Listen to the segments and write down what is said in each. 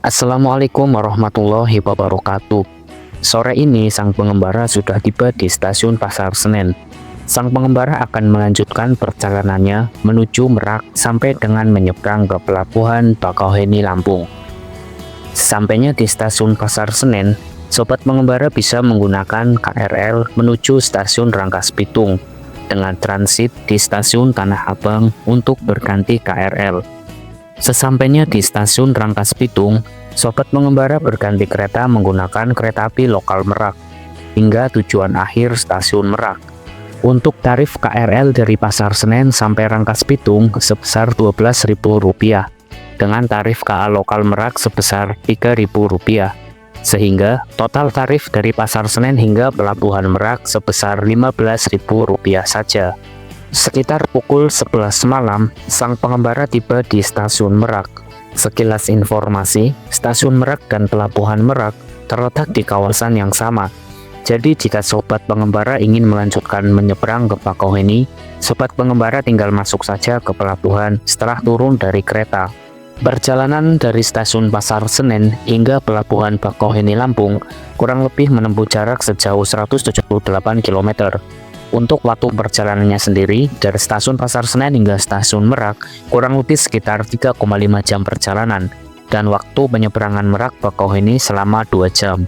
Assalamualaikum warahmatullahi wabarakatuh. Sore ini sang pengembara sudah tiba di stasiun Pasar Senen. Sang pengembara akan melanjutkan perjalanannya menuju Merak sampai dengan menyeberang ke pelabuhan Bakauheni, Lampung. Sesampainya di stasiun Pasar Senen, sobat pengembara bisa menggunakan KRL menuju stasiun Rangkas Bitung dengan transit di stasiun Tanah Abang untuk berganti KRL. Sesampainya di stasiun Rangkas Bitung, sobat pengembara berganti kereta menggunakan kereta api lokal Merak hingga tujuan akhir stasiun Merak. Untuk tarif KRL dari Pasar Senen sampai Rangkas Bitung sebesar Rp12.000 dengan tarif KA lokal Merak sebesar Rp3.000, sehingga total tarif dari Pasar Senen hingga Pelabuhan Merak sebesar Rp15.000 saja. Sekitar pukul 11 malam, sang pengembara tiba di stasiun Merak. Sekilas informasi, stasiun Merak dan Pelabuhan Merak terletak di kawasan yang sama. Jadi jika sobat pengembara ingin melanjutkan menyeberang ke Bakauheni, sobat pengembara tinggal masuk saja ke pelabuhan setelah turun dari kereta. Perjalanan dari stasiun Pasar Senen hingga Pelabuhan Bakauheni, Lampung kurang lebih menempuh jarak sejauh 178 km. Untuk waktu perjalanannya sendiri, dari stasiun Pasar Senen hingga stasiun Merak kurang lebih sekitar 3,5 jam perjalanan, dan waktu penyeberangan Merak Bakauheni selama 2 jam.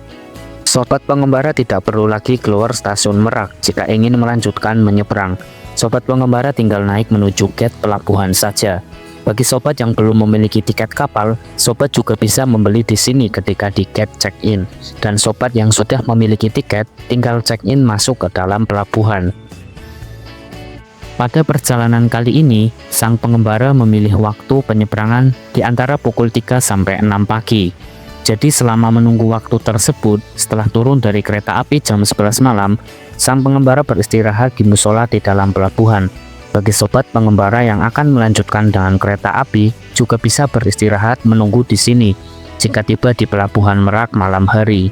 Sobat pengembara tidak perlu lagi keluar stasiun Merak jika ingin melanjutkan menyeberang. Sobat pengembara tinggal naik menuju gate pelabuhan saja. Bagi sobat yang belum memiliki tiket kapal, sobat juga bisa membeli di sini ketika di gate check-in. Dan sobat yang sudah memiliki tiket, tinggal check-in masuk ke dalam pelabuhan. Pada perjalanan kali ini, sang pengembara memilih waktu penyeberangan di antara pukul 3 sampai 6 pagi. Jadi selama menunggu waktu tersebut, setelah turun dari kereta api jam 11 malam, sang pengembara beristirahat di musola di dalam pelabuhan. Bagi sobat pengembara yang akan melanjutkan dengan kereta api, juga bisa beristirahat menunggu di sini jika tiba di Pelabuhan Merak malam hari.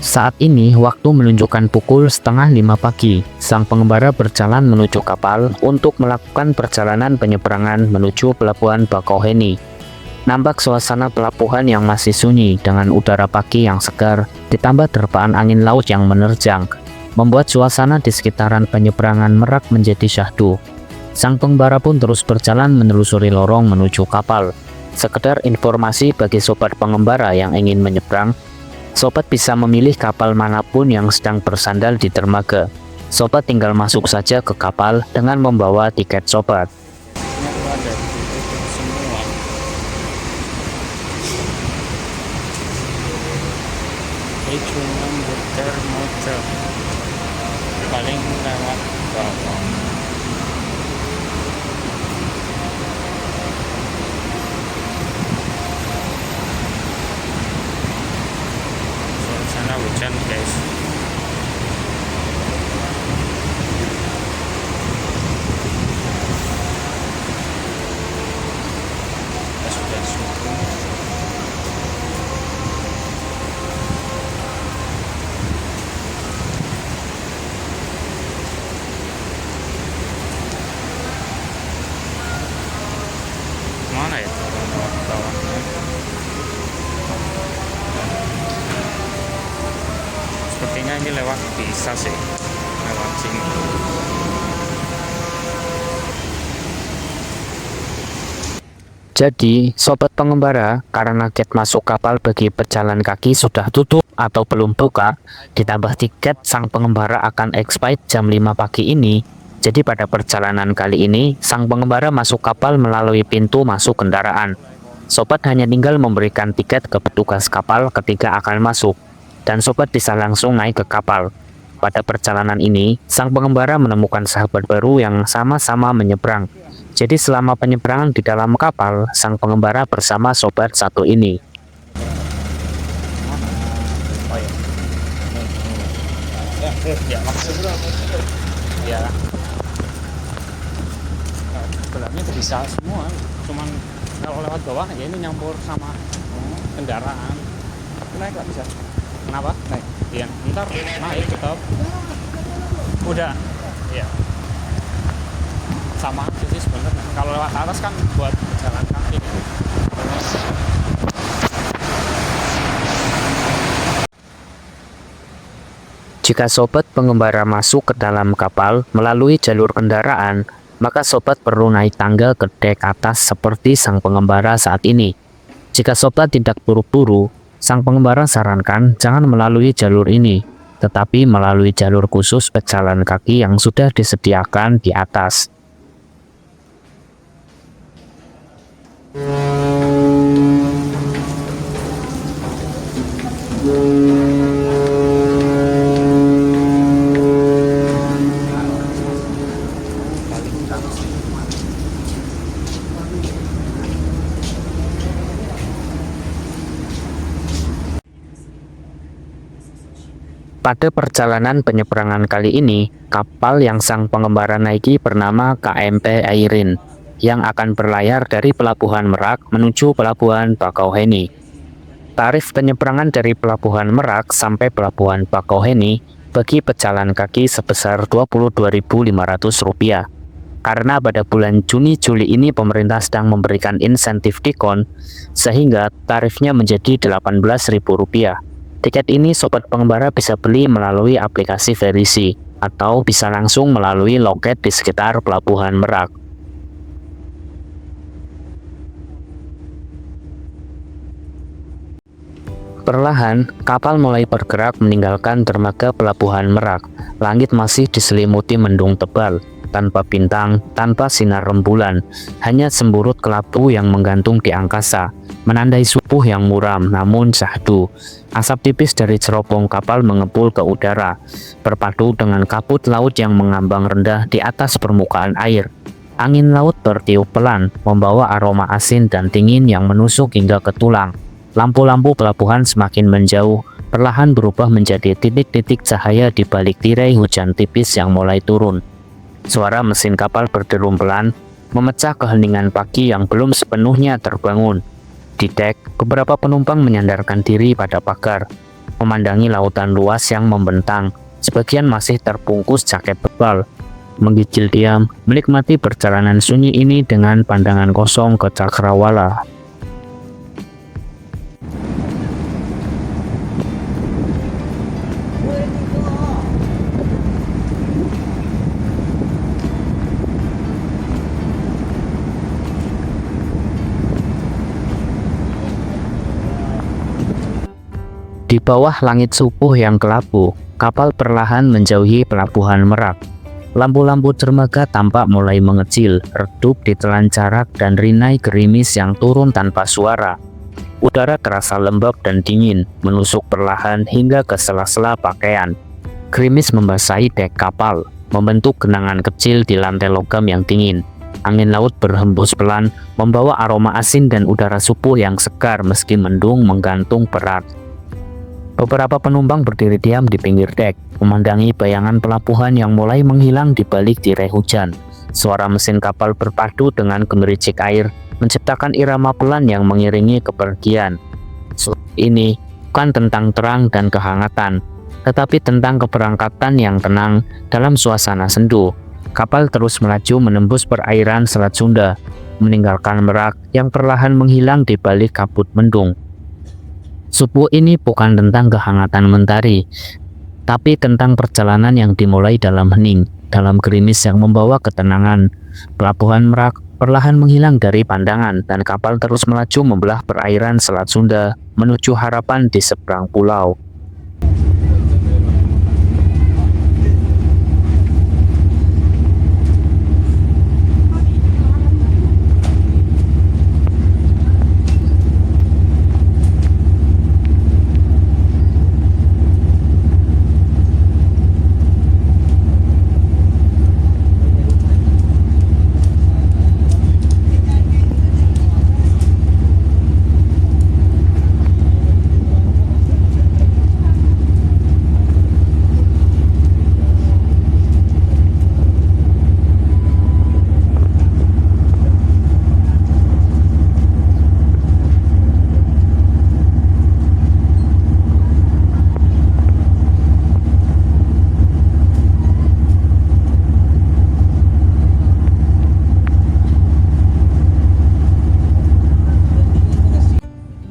Saat ini waktu menunjukkan pukul 4:30 pagi. Sang pengembara berjalan menuju kapal untuk melakukan perjalanan penyeberangan menuju Pelabuhan Bakauheni. Nampak suasana pelabuhan yang masih sunyi dengan udara pagi yang segar, ditambah terpaan angin laut yang menerjang, membuat suasana di sekitaran penyeberangan Merak menjadi syahdu. Sang pengembara pun terus berjalan menelusuri lorong menuju kapal. Sekedar informasi bagi sobat pengembara yang ingin menyeberang, sobat bisa memilih kapal manapun yang sedang bersandar di dermaga. Sobat tinggal masuk saja ke kapal dengan membawa tiket sobat. Cuma muter-muter paling lewat bawah. Suasana hujan guys. Sudah subuh. Mana ya bawahnya? Sepertinya ini lewat bisa sih, lewat sini. Jadi, sobat pengembara, karena gate masuk kapal bagi pejalan kaki sudah tutup atau belum buka, ditambah tiket sang pengembara akan expired jam 5 pagi ini. Jadi pada perjalanan kali ini, sang pengembara masuk kapal melalui pintu masuk kendaraan. Sobat hanya tinggal memberikan tiket ke petugas kapal ketika akan masuk, dan sobat bisa langsung naik ke kapal. Pada perjalanan ini, sang pengembara menemukan sahabat baru yang sama-sama menyeberang. Jadi selama penyeberangan di dalam kapal, sang pengembara bersama sobat satu ini. Oh ya. Ya maksudnya ya. Sebenarnya bisa semua, cuman kalau lewat bawah ya ini nyampur sama kendaraan. Naik nggak bisa? Kenapa? Naik. Iya, ntar naik tetap. Udah. Iya. Sama aja sih sebenarnya. Kalau lewat atas kan buat jalan kaki. Jika sobat pengembara masuk ke dalam kapal melalui jalur kendaraan, maka sobat perlu naik tangga ke dek atas seperti sang pengembara saat ini. Jika sobat tidak buru-buru, sang pengembara sarankan jangan melalui jalur ini, tetapi melalui jalur khusus pejalan kaki yang sudah disediakan di atas. Pada perjalanan penyeberangan kali ini, kapal yang sang pengembara naiki bernama KMP Airin, yang akan berlayar dari Pelabuhan Merak menuju Pelabuhan Bakauheni. Tarif penyeberangan dari Pelabuhan Merak sampai Pelabuhan Bakauheni bagi pejalan kaki sebesar Rp22.500. Karena pada bulan Juni-Juli ini pemerintah sedang memberikan insentif diskon, sehingga tarifnya menjadi Rp18.000. Tiket ini sobat pengembara bisa beli melalui aplikasi Verisi atau bisa langsung melalui loket di sekitar Pelabuhan Merak. Perlahan, kapal mulai bergerak meninggalkan dermaga Pelabuhan Merak. Langit masih diselimuti mendung tebal, tanpa bintang, tanpa sinar rembulan, hanya semburut kelabu yang menggantung di angkasa, menandai subuh yang muram namun syahdu. Asap tipis dari cerobong kapal mengepul ke udara, berpadu dengan kabut laut yang mengambang rendah di atas permukaan air. Angin laut bertiup pelan, membawa aroma asin dan dingin yang menusuk hingga ke tulang. Lampu-lampu pelabuhan semakin menjauh, perlahan berubah menjadi titik-titik cahaya di balik tirai hujan tipis yang mulai turun. Suara mesin kapal berderum pelan, memecah keheningan pagi yang belum sepenuhnya terbangun. Di dek, beberapa penumpang menyandarkan diri pada pagar, memandangi lautan luas yang membentang. Sebagian masih terbungkus jaket tebal, menggigil diam, menikmati perjalanan sunyi ini dengan pandangan kosong ke cakrawala. Di bawah langit subuh yang kelabu, kapal perlahan menjauhi Pelabuhan Merak. Lampu-lampu dermaga tampak mulai mengecil, redup ditelan jarak dan rinai gerimis yang turun tanpa suara. Udara terasa lembab dan dingin, menusuk perlahan hingga ke sela-sela pakaian. Gerimis membasahi dek kapal, membentuk genangan kecil di lantai logam yang dingin. Angin laut berhembus pelan, membawa aroma asin dan udara subuh yang segar meski mendung menggantung berat. Beberapa penumpang berdiri diam di pinggir dek, memandangi bayangan pelabuhan yang mulai menghilang di balik tirai hujan. Suara mesin kapal berpadu dengan gemericik air, menciptakan irama pelan yang mengiringi kepergian. Ini bukan tentang terang dan kehangatan, tetapi tentang keberangkatan yang tenang dalam suasana sendu. Kapal terus melaju menembus perairan Selat Sunda, meninggalkan Merak yang perlahan menghilang di balik kabut mendung. Subuh ini bukan tentang kehangatan mentari, tapi tentang perjalanan yang dimulai dalam hening, dalam gerimis yang membawa ketenangan. Pelabuhan Merak perlahan menghilang dari pandangan dan kapal terus melaju membelah perairan Selat Sunda menuju harapan di seberang pulau.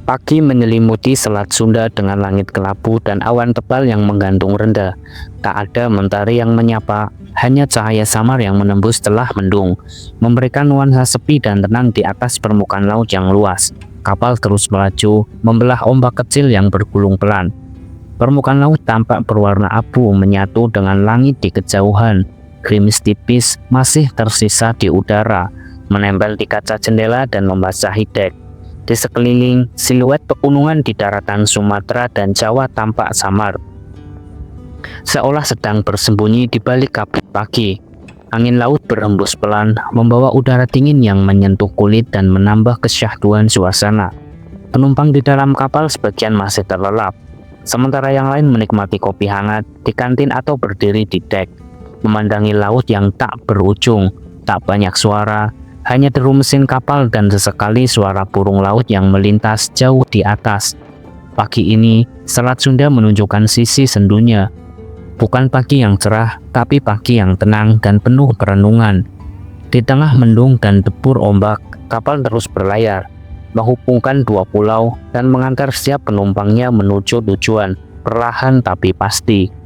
Pagi menyelimuti Selat Sunda dengan langit kelabu dan awan tebal yang menggantung rendah. Tak ada mentari yang menyapa, hanya cahaya samar yang menembus celah mendung, memberikan nuansa sepi dan tenang di atas permukaan laut yang luas. Kapal terus melaju, membelah ombak kecil yang bergulung pelan. Permukaan laut tampak berwarna abu menyatu dengan langit di kejauhan. Gerimis tipis masih tersisa di udara, menempel di kaca jendela dan membasahi dek. Di sekeliling, siluet pegunungan di daratan Sumatera dan Jawa tampak samar, seolah sedang bersembunyi di balik kabut pagi. Angin laut berhembus pelan, membawa udara dingin yang menyentuh kulit dan menambah kesyahduan suasana. Penumpang di dalam kapal sebagian masih terlelap, sementara yang lain menikmati kopi hangat di kantin atau berdiri di dek, memandangi laut yang tak berujung. Tak banyak suara, hanya deru mesin kapal dan sesekali suara burung laut yang melintas jauh di atas. Pagi ini, Selat Sunda menunjukkan sisi sendunya. Bukan pagi yang cerah, tapi pagi yang tenang dan penuh perenungan. Di tengah mendung dan debur ombak, kapal terus berlayar, menghubungkan dua pulau dan mengantar setiap penumpangnya menuju tujuan, perlahan tapi pasti.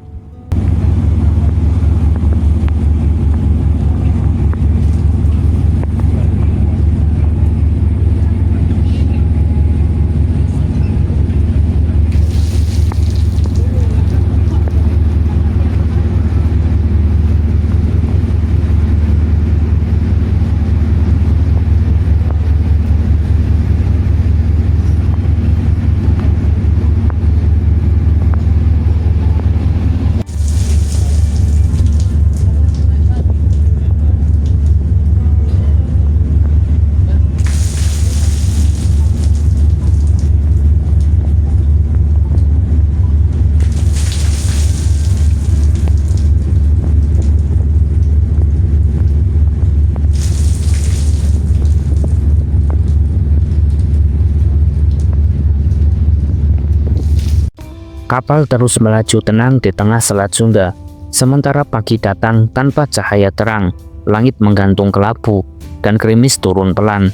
Kapal terus melaju tenang di tengah Selat Sunda. Sementara pagi datang tanpa cahaya terang, langit menggantung kelabu, dan gerimis turun pelan,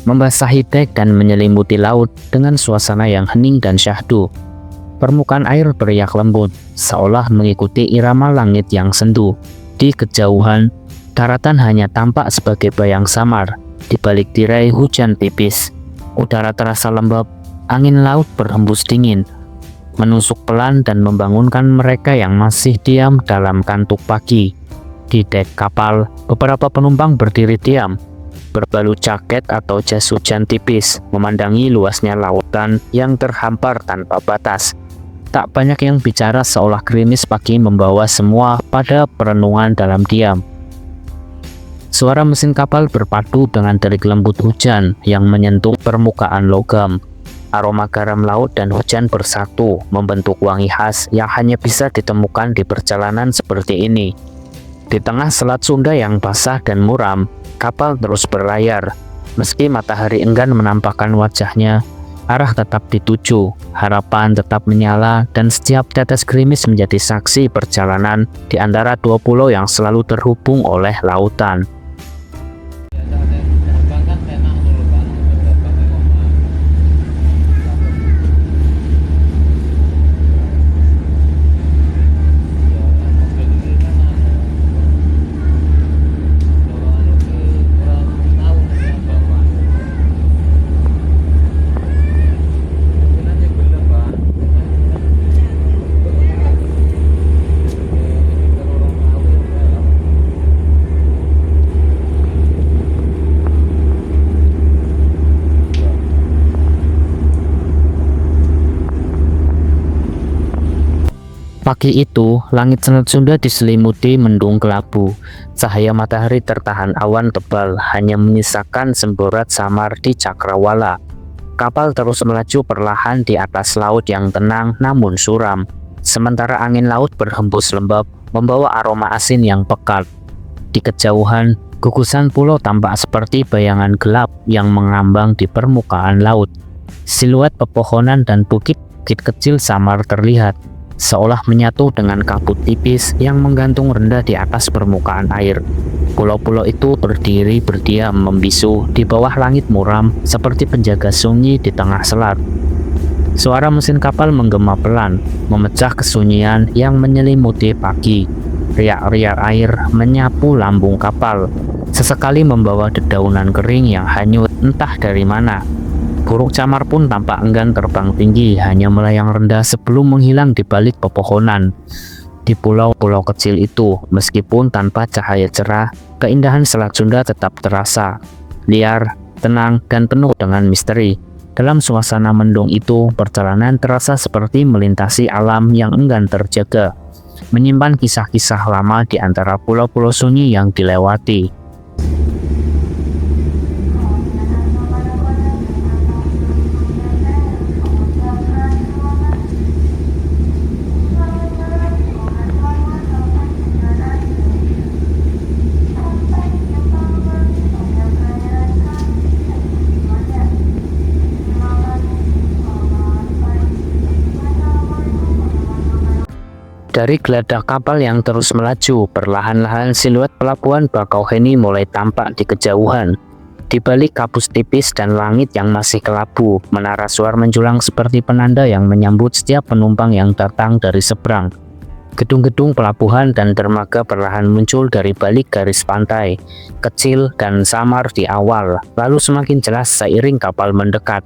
membasahi dek dan menyelimuti laut dengan suasana yang hening dan syahdu. Permukaan air beriak lembut, seolah mengikuti irama langit yang sendu. Di kejauhan, daratan hanya tampak sebagai bayang samar, di balik tirai hujan tipis. Udara terasa lembab, angin laut berhembus dingin, menusuk pelan dan membangunkan mereka yang masih diam dalam kantuk pagi. Di dek kapal, beberapa penumpang berdiri diam, berbalut jaket atau jas hujan tipis, memandangi luasnya lautan yang terhampar tanpa batas. Tak banyak yang bicara, seolah gerimis pagi membawa semua pada perenungan dalam diam. Suara mesin kapal berpadu dengan derik lembut hujan yang menyentuh permukaan logam. Aroma garam laut dan hujan bersatu, membentuk wangi khas yang hanya bisa ditemukan di perjalanan seperti ini. Di tengah Selat Sunda yang basah dan muram, kapal terus berlayar. Meski matahari enggan menampakkan wajahnya, arah tetap dituju, harapan tetap menyala, dan setiap tetes gerimis menjadi saksi perjalanan di antara dua pulau yang selalu terhubung oleh lautan. Pagi itu, langit Selat Sunda diselimuti mendung kelabu. Cahaya matahari tertahan awan tebal, hanya menyisakan semborat samar di cakrawala. Kapal terus melaju perlahan di atas laut yang tenang namun suram. Sementara angin laut berhembus lembab, membawa aroma asin yang pekat. Di kejauhan, gugusan pulau tampak seperti bayangan gelap yang mengambang di permukaan laut. Siluet pepohonan dan bukit-bukit kecil samar terlihat. seolah menyatu dengan kabut tipis yang menggantung rendah di atas permukaan air. Pulau-pulau itu berdiri berdiam membisu di bawah langit muram seperti penjaga sunyi di tengah selat. Suara mesin kapal menggema pelan, memecah kesunyian yang menyelimuti pagi. Riak-riak air menyapu lambung kapal, sesekali membawa dedaunan kering yang hanyut entah dari mana. Burung camar pun tampak enggan terbang tinggi, hanya melayang rendah sebelum menghilang di balik pepohonan. Di pulau-pulau kecil itu, meskipun tanpa cahaya cerah, keindahan Selat Sunda tetap terasa. Liar, tenang, dan penuh dengan misteri. Dalam suasana mendung itu, perjalanan terasa seperti melintasi alam yang enggan terjaga, menyimpan kisah-kisah lama di antara pulau-pulau sunyi yang dilewati. Dari geladak kapal yang terus melaju, perlahan-lahan siluet pelabuhan Bakauheni mulai tampak di kejauhan. Di balik kabut tipis dan langit yang masih kelabu, menara suar menjulang seperti penanda yang menyambut setiap penumpang yang datang dari seberang. Gedung-gedung pelabuhan dan dermaga perlahan muncul dari balik garis pantai, kecil dan samar di awal, lalu semakin jelas seiring kapal mendekat.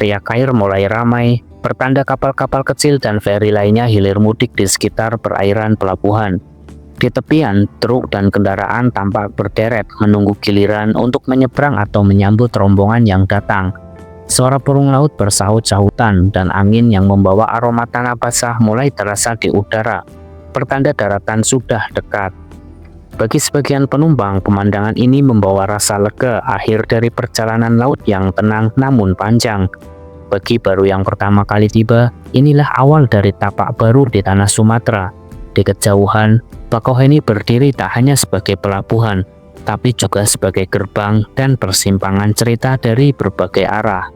Riak air mulai ramai, pertanda kapal-kapal kecil dan feri lainnya hilir mudik di sekitar perairan pelabuhan. Di tepian, truk dan kendaraan tampak berderet menunggu giliran untuk menyeberang atau menyambut rombongan yang datang. Suara burung laut bersahut-sahutan dan angin yang membawa aroma tanah basah mulai terasa di udara. Pertanda daratan sudah dekat. Bagi sebagian penumpang, pemandangan ini membawa rasa lega akhir dari perjalanan laut yang tenang namun panjang. Bagi baru yang pertama kali tiba, inilah awal dari tapak baru di tanah Sumatera. Di kejauhan, Bakauheni berdiri tak hanya sebagai pelabuhan, tapi juga sebagai gerbang dan persimpangan cerita dari berbagai arah.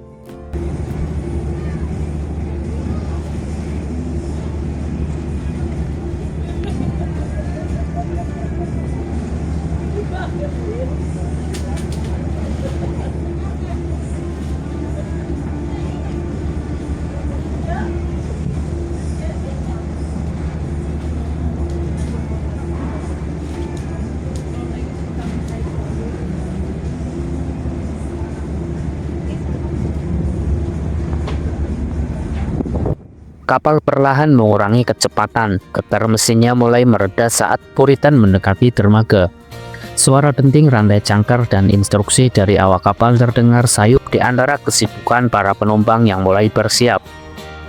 Kapal perlahan mengurangi kecepatan, getar mesinnya mulai mereda saat Puritan mendekati dermaga. Suara denting rantai cangkar dan instruksi dari awak kapal terdengar sayup di antara kesibukan para penumpang yang mulai bersiap.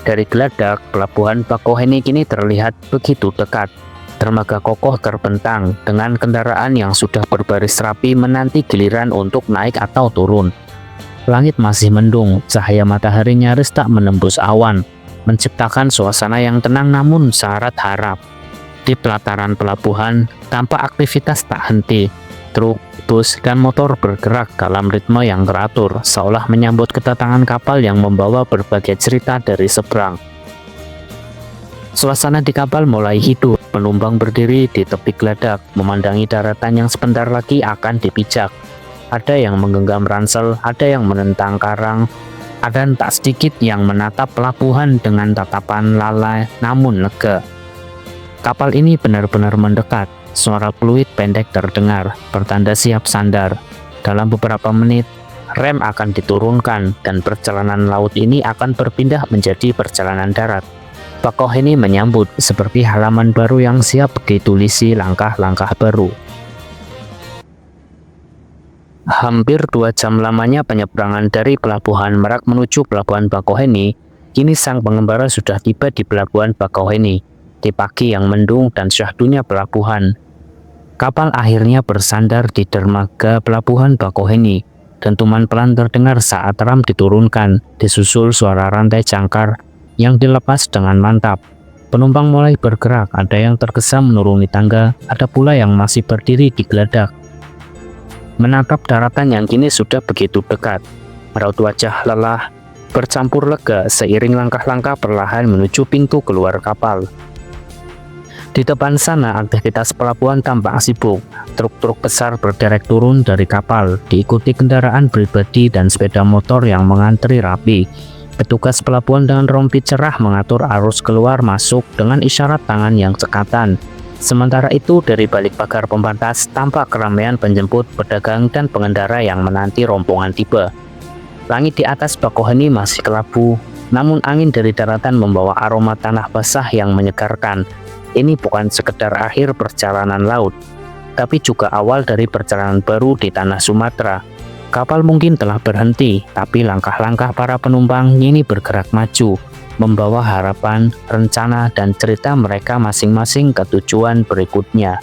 Dari geladak, pelabuhan Bakauheni kini terlihat begitu dekat. Dermaga kokoh terbentang dengan kendaraan yang sudah berbaris rapi menanti giliran untuk naik atau turun. Langit masih mendung, cahaya matahari nyaris tak menembus awan, menciptakan suasana yang tenang namun syarat harap. Di pelataran pelabuhan, tampak aktivitas tak henti. Truk, bus, dan motor bergerak dalam ritme yang teratur, seolah menyambut kedatangan kapal yang membawa berbagai cerita dari seberang. Suasana di kapal mulai hidup, penumpang berdiri di tepi geladak, memandangi daratan yang sebentar lagi akan dipijak. Ada yang menggenggam ransel, ada yang menentang karang, dan tak sedikit yang menatap pelabuhan dengan tatapan lalai namun lega. Kapal ini benar-benar mendekat. Suara fluid pendek terdengar, pertanda siap sandar. Dalam beberapa menit, rem akan diturunkan dan perjalanan laut ini akan berpindah menjadi perjalanan darat. Bakauheni menyambut seperti halaman baru yang siap ditulisi langkah-langkah baru. Hampir 2 jam lamanya penyeberangan dari Pelabuhan Merak menuju Pelabuhan Bakauheni, kini sang pengembara sudah tiba di Pelabuhan Bakauheni. Di pagi yang mendung dan syahdunya pelabuhan, kapal akhirnya bersandar di dermaga Pelabuhan Bakauheni. Dentuman pelan terdengar saat ram diturunkan, disusul suara rantai cangkar yang dilepas dengan mantap. Penumpang mulai bergerak, ada yang tergesa menuruni tangga, ada pula yang masih berdiri di geladak, menatap daratan yang kini sudah begitu dekat. Raut wajah lelah bercampur lega seiring langkah-langkah perlahan menuju pintu keluar kapal. Di depan sana, aktivitas pelabuhan tampak sibuk. Truk-truk besar berderek turun dari kapal, diikuti kendaraan pribadi dan sepeda motor yang mengantri rapi. Petugas pelabuhan dengan rompi cerah mengatur arus keluar masuk dengan isyarat tangan yang cekatan. Sementara itu, dari balik pagar pembatas, tampak keramaian penjemput, pedagang, dan pengendara yang menanti rombongan tiba. Langit di atas Bakauheni masih kelabu, namun angin dari daratan membawa aroma tanah basah yang menyegarkan. Ini bukan sekedar akhir perjalanan laut, tapi juga awal dari perjalanan baru di tanah Sumatera. Kapal mungkin telah berhenti, tapi langkah-langkah para penumpang ini bergerak maju, membawa harapan, rencana, dan cerita mereka masing-masing ke tujuan berikutnya.